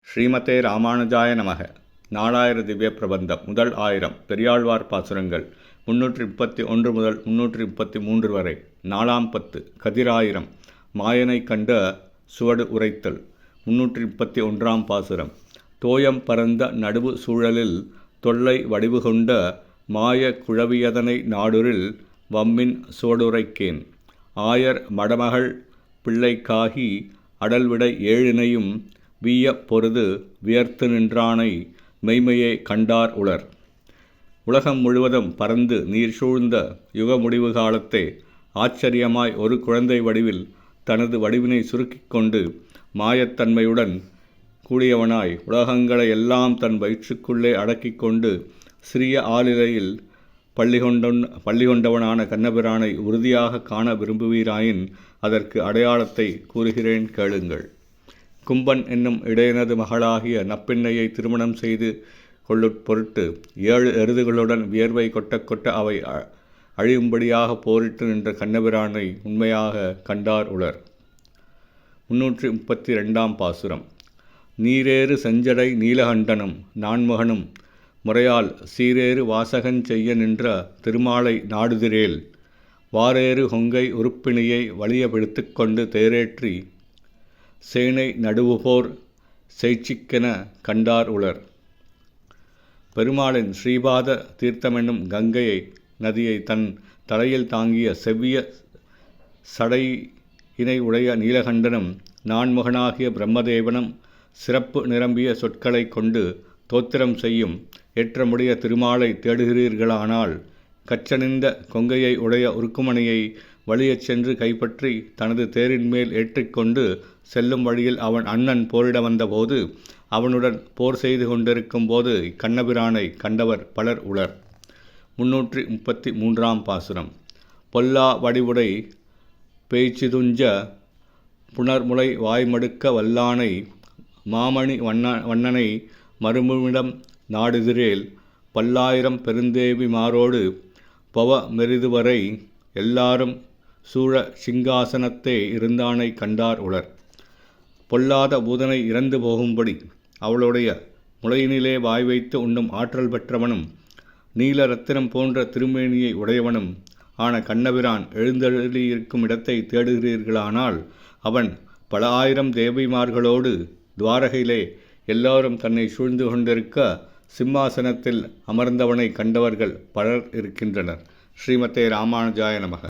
ஸ்ரீமதே ராமானுஜாய நமக. நாலாயிர திவ்ய பிரபந்தம். முதல் 1000 பெரியாழ்வார் பாசுரங்கள் 331 முதல் 333 வரை. 4ஆம் பத்து கதிராயிரம் மாயனை கண்ட சுவடு உரைத்தல். 331ஆம் பாசுரம். தோயம் பரந்த நடுவு சூழலில் தொல்லை வடிவு கொண்ட மாய குழவியதனை நாடுரில் வம்மின் சுவடுரைக்கேன். ஆயர் மடமகள் பிள்ளைக்காகி அடல்விடை ஏழினையும் வீய பொருது வியர்த்து நின்றானை மெய்மையே கண்டார் உளர். உலகம் முழுவதும் பறந்து நீர் சூழ்ந்த யுக முடிவு காலத்தே ஆச்சரியமாய் ஒரு குழந்தை வடிவில் தனது வடிவினை சுருக்கிக் கொண்டு மாயத்தன்மையுடன் கூடியவனாய் உலகங்களை எல்லாம் தன் வயிற்றுக்குள்ளே அடக்கிக் கொண்டு சிறிய ஆளிலையில் பள்ளி கொண்டவனான கண்ணபிரானை உறுதியாக காண விரும்புவீராயின் அதற்கு அடையாளத்தை கூறுகிறேன் கேளுங்கள். கும்பன் என்னும் இடையனது மகளாகிய நப்பெண்ணையை திருமணம் செய்து கொள்ளுட்பொருட்டு 7 எருதுகளுடன் வியர்வை கொட்ட அவை அழியும்படியாக போரிட்டு நின்ற கண்ணபிரானை உண்மையாக கண்டார் உளர். 332ஆம் பாசுரம். நீரேறு செஞ்சடை நீலகண்டனும் நான்முகனும் முறையால் சீரேறு வாசகன் செய்ய நின்ற திருமாலை நாடுதிரேல் வாரேறு கொங்கை உறுப்பினியை வலிய பிடித்து கொண்டு தேரேற்றி சேனை நடுவுபோர் செய்சிக்கென கண்டார் உளர். பெருமாளின் ஸ்ரீபாத தீர்த்தமென்னும் கங்கையை நதியை தன் தலையில் தாங்கிய செவ்விய சடையினை உடைய நீலகண்டனும் நான்முகனாகிய பிரம்மதேவனும் சிறப்பு நிரம்பிய சொற்களை கொண்டு தோத்திரம் செய்யும் ஏற்றமுடைய திருமாலை தேடுகிறீர்களானால் கச்சனிந்த கொங்கையை உடைய உருக்குமணியை வழியச் சென்று கைப்பற்றி தனது தேரின் மேல் ஏற்றிக்கொண்டு செல்லும் வழியில் அவன் அண்ணன் போரிட வந்தபோது அவனுடன் போர் செய்து கொண்டிருக்கும் போது கண்ணபிரானை கண்டவர் பலர் உளர். 333ஆம் பாசுரம். பொல்லா வடிவுடை பேய்ச்சிதுஞ்ச புனர்முலை வாய்மடுக்க வல்லானை மாமணி வண்ணனை மறுமுமிடம் நாடுதிரேல் பல்லாயிரம் பெருந்தேவி மாரோடு பவ மெரிதுவரை எல்லாரும் சூழ சிங்காசனத்தே இருந்தானை கண்டார் உளர். பொல்லாத பூதனை இறந்து போகும்படி அவளுடைய முளையினிலே வாய் வைத்து உண்ணும் ஆற்றல் பெற்றவனும் நீல ரத்தினம் போன்ற திருமேனியை உடையவனும் ஆன கண்ணபிரான் எழுந்தருளியிருக்கும் இடத்தை தேடுகிறீர்களானால் அவன் பல ஆயிரம் தேவிமார்களோடு துவாரகையிலே எல்லாரும் தன்னை சூழ்ந்து கொண்டிருக்க சிம்மாசனத்தில் அமர்ந்தவனை கண்டவர்கள் பலர் இருக்கின்றனர். ஸ்ரீமதே ராமானுஜாய நமக.